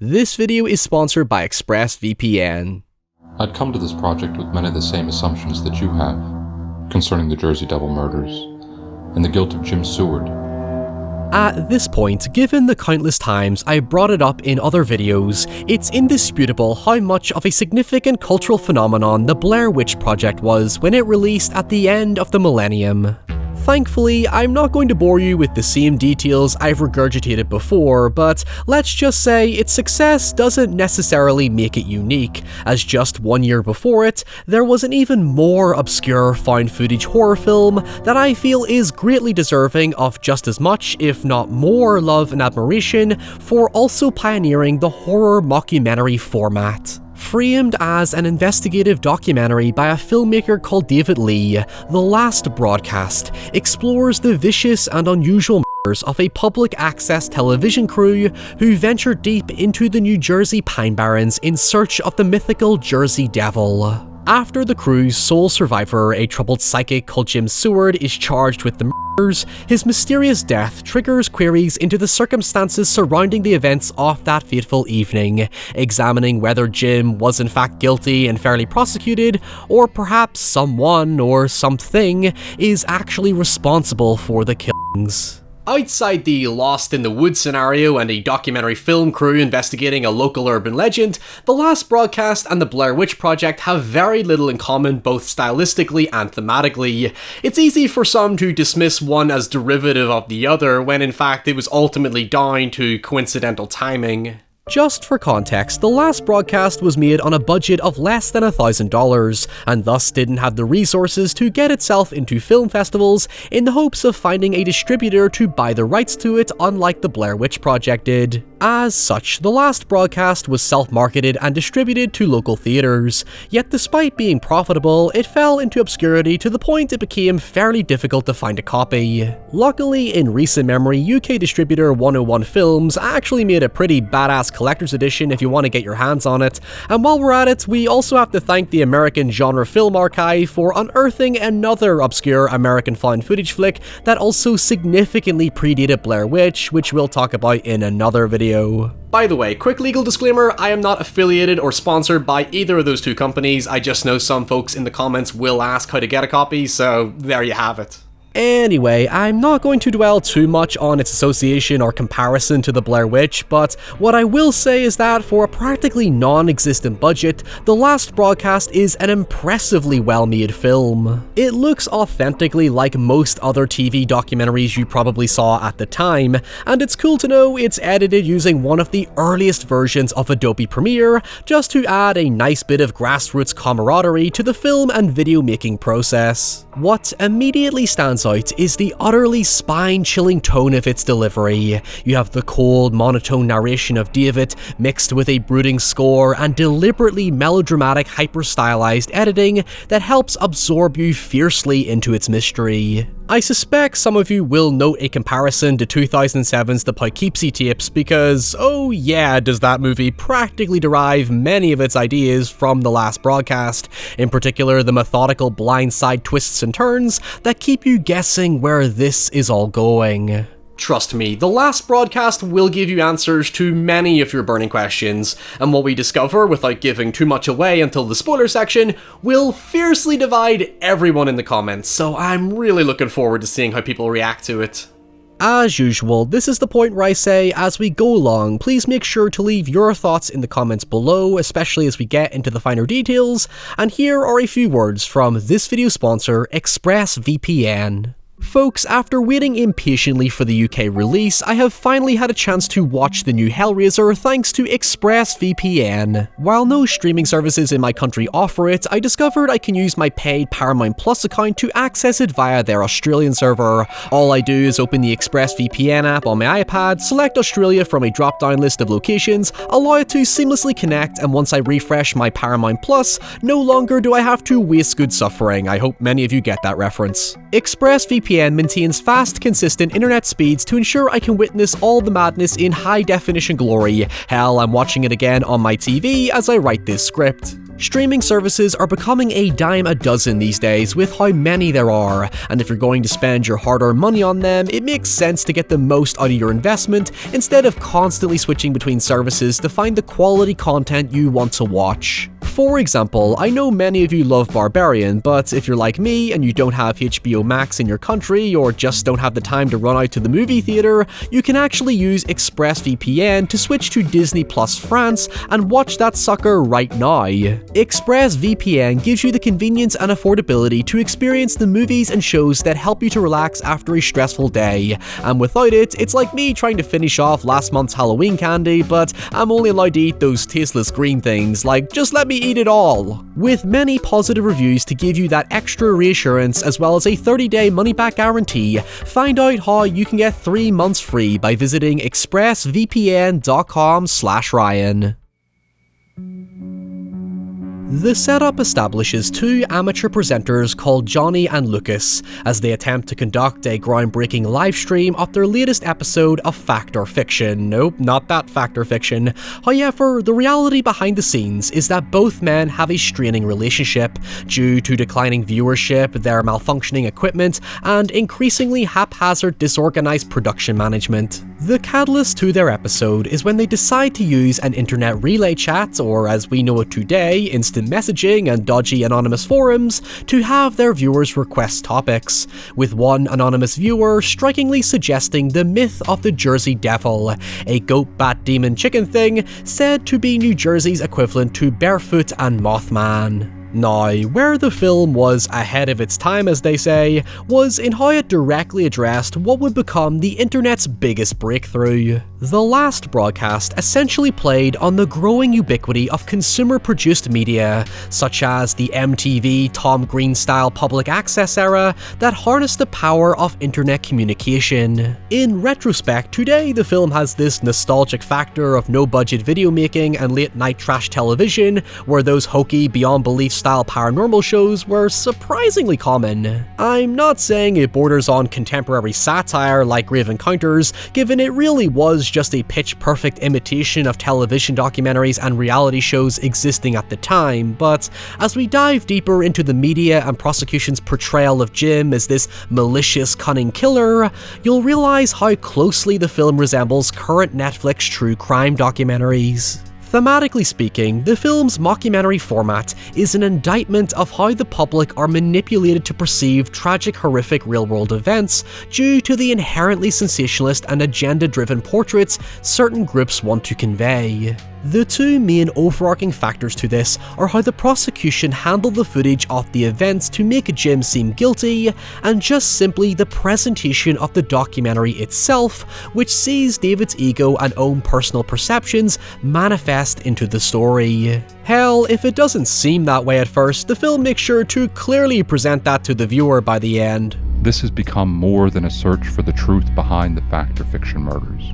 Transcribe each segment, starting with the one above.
This video is sponsored by ExpressVPN. I'd come to this project with many of the same assumptions that you have, concerning the Jersey Devil murders, and the guilt of Jim Seward. At this point, given the countless times I brought it up in other videos, it's indisputable how much of a significant cultural phenomenon the Blair Witch Project was when it released at the end of the millennium. Thankfully, I'm not going to bore you with the same details I've regurgitated before, but let's just say its success doesn't necessarily make it unique, as just 1 year before it, there was an even more obscure found footage horror film that I feel is greatly deserving of just as much, if not more, love and admiration for also pioneering the horror mockumentary format. Framed as an investigative documentary by a filmmaker called David Lee, The Last Broadcast explores the vicious and unusual murders of a public access television crew who venture deep into the New Jersey Pine Barrens in search of the mythical Jersey Devil. After the crew's sole survivor, a troubled psychic called Jim Seward, is charged with the murders, his mysterious death triggers queries into the circumstances surrounding the events of that fateful evening, examining whether Jim was in fact guilty and fairly prosecuted, or perhaps someone or something is actually responsible for the killings. Outside the Lost in the Woods scenario and a documentary film crew investigating a local urban legend, The Last Broadcast and the Blair Witch Project have very little in common both stylistically and thematically. It's easy for some to dismiss one as derivative of the other when in fact it was ultimately down to coincidental timing. Just for context, The Last Broadcast was made on a budget of less than $1,000, and thus didn't have the resources to get itself into film festivals in the hopes of finding a distributor to buy the rights to it, unlike the Blair Witch Project did. As such, The Last Broadcast was self-marketed and distributed to local theaters, yet despite being profitable, it fell into obscurity to the point it became fairly difficult to find a copy. Luckily, in recent memory, UK distributor 101 Films actually made a pretty badass collector's edition if you want to get your hands on it, and while we're at it, we also have to thank the American Genre Film Archive for unearthing another obscure American found footage flick that also significantly predated Blair Witch, which we'll talk about in another video. By the way, quick legal disclaimer, I am not affiliated or sponsored by either of those two companies. I just know some folks in the comments will ask how to get a copy, so there you have it. Anyway, I'm not going to dwell too much on its association or comparison to the Blair Witch, but what I will say is that for a practically non-existent budget, The Last Broadcast is an impressively well-made film. It looks authentically like most other TV documentaries you probably saw at the time, and it's cool to know it's edited using one of the earliest versions of Adobe Premiere, just to add a nice bit of grassroots camaraderie to the film and video making process. What immediately stands out is the utterly spine-chilling tone of its delivery. You have the cold, monotone narration of David mixed with a brooding score and deliberately melodramatic, hyper-stylized editing that helps absorb you fiercely into its mystery. I suspect some of you will note a comparison to 2007's The Poughkeepsie Tapes because, oh yeah, does that movie practically derive many of its ideas from The Last Broadcast, in particular the methodical blindside twists and turns that keep you guessing where this is all going. Trust me, The Last Broadcast will give you answers to many of your burning questions, and what we discover, without giving too much away until the spoiler section, will fiercely divide everyone in the comments, so I'm really looking forward to seeing how people react to it. As usual, this is the point where I say, as we go along, please make sure to leave your thoughts in the comments below, especially as we get into the finer details, and here are a few words from this video sponsor, ExpressVPN. Folks, after waiting impatiently for the UK release, I have finally had a chance to watch the new Hellraiser thanks to ExpressVPN. While no streaming services in my country offer it, I discovered I can use my paid Paramount Plus account to access it via their Australian server. All I do is open the ExpressVPN app on my iPad, select Australia from a drop-down list of locations, allow it to seamlessly connect, and once I refresh my Paramount Plus, no longer do I have to waste good suffering. I hope many of you get that reference. ExpressVPN maintains fast, consistent internet speeds to ensure I can witness all the madness in high-definition glory. Hell, I'm watching it again on my TV as I write this script. Streaming services are becoming a dime a dozen these days with how many there are, and if you're going to spend your hard-earned money on them, it makes sense to get the most out of your investment instead of constantly switching between services to find the quality content you want to watch. For example, I know many of you love Barbarian, but if you're like me and you don't have HBO Max in your country or just don't have the time to run out to the movie theater, you can actually use ExpressVPN to switch to Disney Plus France and watch that sucker right now. ExpressVPN gives you the convenience and affordability to experience the movies and shows that help you to relax after a stressful day, and without it, it's like me trying to finish off last month's Halloween candy, but I'm only allowed to eat those tasteless green things, like just let me eat it all. With many positive reviews to give you that extra reassurance as well as a 30-day money-back guarantee, find out how you can get 3 months free by visiting expressvpn.com/Ryan. The setup establishes two amateur presenters called Johnny and Lucas as they attempt to conduct a groundbreaking livestream of their latest episode of Fact or Fiction. Nope, not that Fact or Fiction. However, the reality behind the scenes is that both men have a straining relationship due to declining viewership, their malfunctioning equipment, and increasingly haphazard, disorganized production management. The catalyst to their episode is when they decide to use an internet relay chat, or as we know it today, instant messaging and dodgy anonymous forums, to have their viewers request topics, with one anonymous viewer strikingly suggesting the myth of the Jersey Devil, a goat bat demon chicken thing said to be New Jersey's equivalent to Barefoot and Mothman. Now, where the film was ahead of its time, as they say, was in how it directly addressed what would become the internet's biggest breakthrough. The last broadcast essentially played on the growing ubiquity of consumer-produced media, such as the MTV Tom Green-style public access era that harnessed the power of internet communication. In retrospect, today the film has this nostalgic factor of no-budget video making and late-night trash television, where those hokey, beyond-belief style paranormal shows were surprisingly common. I'm not saying it borders on contemporary satire like Grave Encounters, given it really was just a pitch-perfect imitation of television documentaries and reality shows existing at the time, but as we dive deeper into the media and prosecution's portrayal of Jim as this malicious, cunning killer, you'll realize how closely the film resembles current Netflix true crime documentaries. Thematically speaking, the film's mockumentary format is an indictment of how the public are manipulated to perceive tragic, horrific real-world events due to the inherently sensationalist and agenda-driven portraits certain groups want to convey. The two main overarching factors to this are how the prosecution handled the footage of the events to make Jim seem guilty, and just simply the presentation of the documentary itself, which sees David's ego and own personal perceptions manifest into the story. Hell, if it doesn't seem that way at first, the film makes sure to clearly present that to the viewer by the end. This has become more than a search for the truth behind the fact or fiction murders.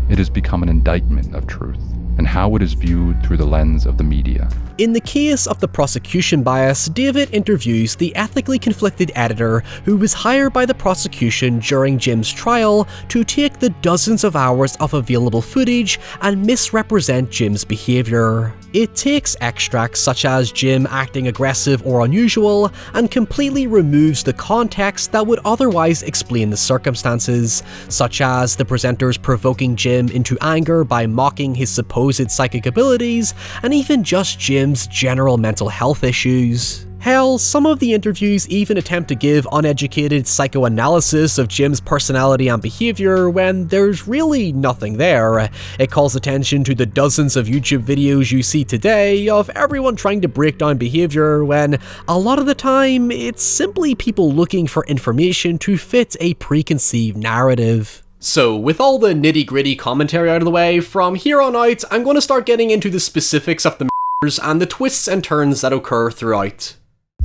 It has become an indictment of truth, and how it is viewed through the lens of the media. In the case of the prosecution bias, David interviews the ethically conflicted editor who was hired by the prosecution during Jim's trial to take the dozens of hours of available footage and misrepresent Jim's behaviour. It takes extracts such as Jim acting aggressive or unusual and completely removes the context that would otherwise explain the circumstances, such as the presenters provoking Jim into anger by mocking his supposed psychic abilities, and even just Jim's general mental health issues. Hell, some of the interviews even attempt to give uneducated psychoanalysis of Jim's personality and behavior when there's really nothing there. It calls attention to the dozens of YouTube videos you see today of everyone trying to break down behavior when, a lot of the time, it's simply people looking for information to fit a preconceived narrative. So, with all the nitty-gritty commentary out of the way, from here on out, I'm going to start getting into the specifics of the murders and the twists and turns that occur throughout.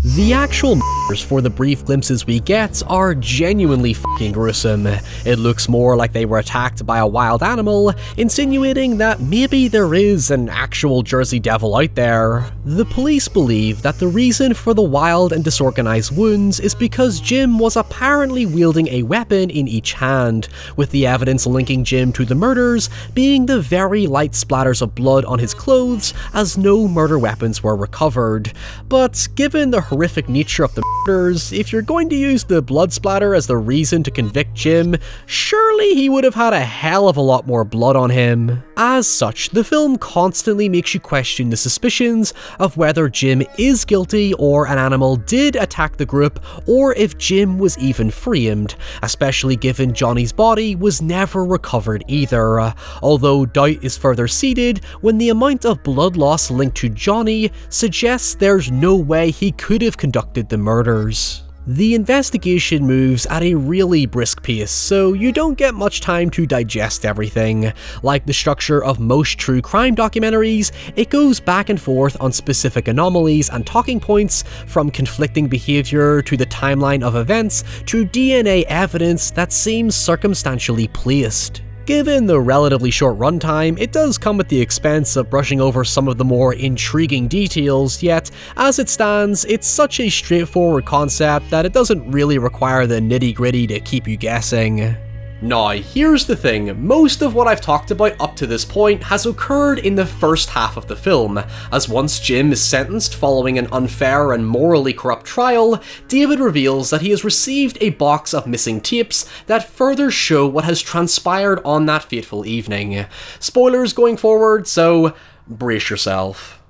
The actual murders for the brief glimpses we get are genuinely fucking gruesome. It looks more like they were attacked by a wild animal, insinuating that maybe there is an actual Jersey Devil out there. The police believe that the reason for the wild and disorganized wounds is because Jim was apparently wielding a weapon in each hand, with the evidence linking Jim to the murders being the very light splatters of blood on his clothes, as no murder weapons were recovered. But given the horrific nature of the murders, if you're going to use the blood splatter as the reason to convict Jim, surely he would have had a hell of a lot more blood on him. As such, the film constantly makes you question the suspicions of whether Jim is guilty or an animal did attack the group, or if Jim was even framed, especially given Johnny's body was never recovered either, although doubt is further seeded when the amount of blood loss linked to Johnny suggests there's no way he could have conducted the murders. The investigation moves at a really brisk pace, so you don't get much time to digest everything. Like the structure of most true crime documentaries, it goes back and forth on specific anomalies and talking points, from conflicting behavior to the timeline of events to DNA evidence that seems circumstantially placed. Given the relatively short runtime, it does come at the expense of brushing over some of the more intriguing details, yet as it stands, it's such a straightforward concept that it doesn't really require the nitty-gritty to keep you guessing. Now, here's the thing, most of what I've talked about up to this point has occurred in the first half of the film, as once Jim is sentenced following an unfair and morally corrupt trial, David reveals that he has received a box of missing tapes that further show what has transpired on that fateful evening. Spoilers going forward, so brace yourself.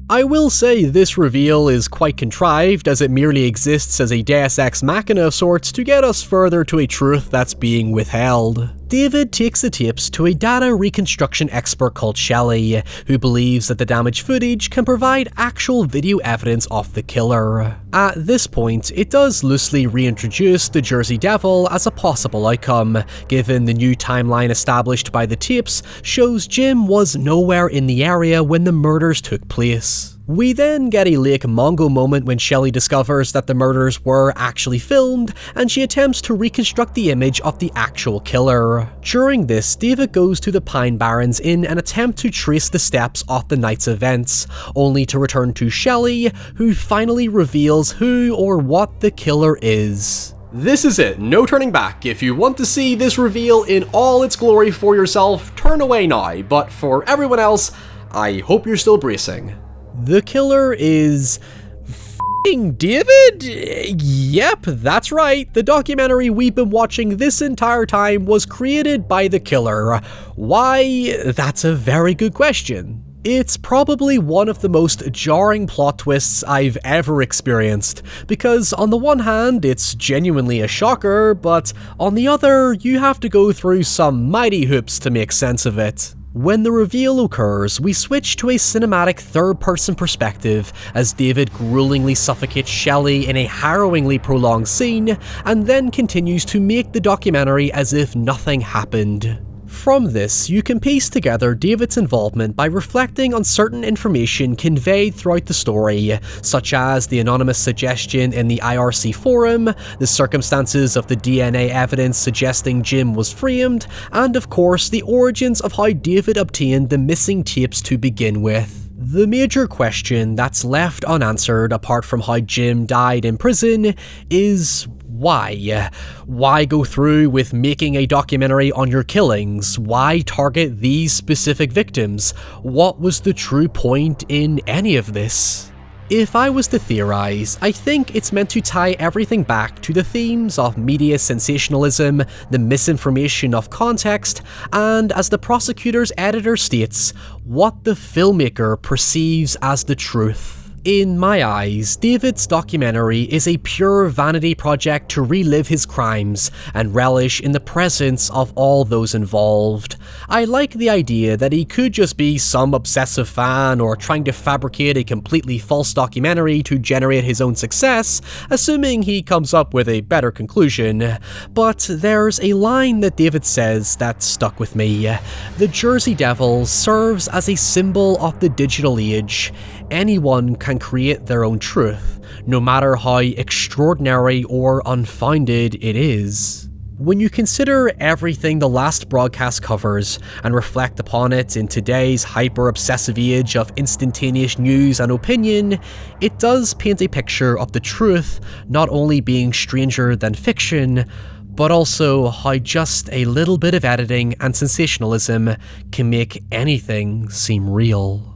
I will say this reveal is quite contrived, as it merely exists as a deus ex machina of sorts to get us further to a truth that's being withheld. David takes the tapes to a data reconstruction expert called Shelley, who believes that the damaged footage can provide actual video evidence of the killer. At this point, it does loosely reintroduce the Jersey Devil as a possible outcome, given the new timeline established by the tapes shows Jim was nowhere in the area when the murders took place. We then get a Lake Mongo moment when Shelley discovers that the murders were actually filmed, and she attempts to reconstruct the image of the actual killer. During this, David goes to the Pine Barrens in an attempt to trace the steps of the night's events, only to return to Shelley, who finally reveals who or what the killer is. This is it, no turning back. If you want to see this reveal in all its glory for yourself, turn away now, but for everyone else, I hope you're still bracing. The killer is f***ing David? Yep, that's right. The documentary we've been watching this entire time was created by the killer. Why? That's a very good question. It's probably one of the most jarring plot twists I've ever experienced, because on the one hand, it's genuinely a shocker, but on the other, you have to go through some mighty hoops to make sense of it. When the reveal occurs, we switch to a cinematic third-person perspective as David gruelingly suffocates Shelley in a harrowingly prolonged scene, and then continues to make the documentary as if nothing happened. From this, you can piece together David's involvement by reflecting on certain information conveyed throughout the story, such as the anonymous suggestion in the IRC forum, the circumstances of the DNA evidence suggesting Jim was framed, and of course the origins of how David obtained the missing tapes to begin with. The major question that's left unanswered, apart from how Jim died in prison, is why? Why go through with making a documentary on your killings? Why target these specific victims? What was the true point in any of this? If I was to theorize, I think it's meant to tie everything back to the themes of media sensationalism, the misinformation of context, and as the prosecutor's editor states, what the filmmaker perceives as the truth. In my eyes, David's documentary is a pure vanity project to relive his crimes and relish in the presence of all those involved. I like the idea that he could just be some obsessive fan or trying to fabricate a completely false documentary to generate his own success, assuming he comes up with a better conclusion. But there's a line that David says that stuck with me. The Jersey Devil serves as a symbol of the digital age. anyone can create their own truth, no matter how extraordinary or unfounded it is. When you consider everything the last broadcast covers and reflect upon it in today's hyper-obsessive age of instantaneous news and opinion, it does paint a picture of the truth not only being stranger than fiction, but also how just a little bit of editing and sensationalism can make anything seem real.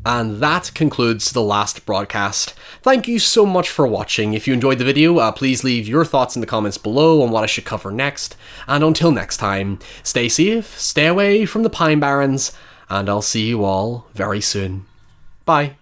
And that concludes the last broadcast. Thank you so much for watching. If you enjoyed the video, please leave your thoughts in the comments below on what I should cover next. And until next time, stay safe, stay away from the Pine Barrens, and I'll see you all very soon. Bye.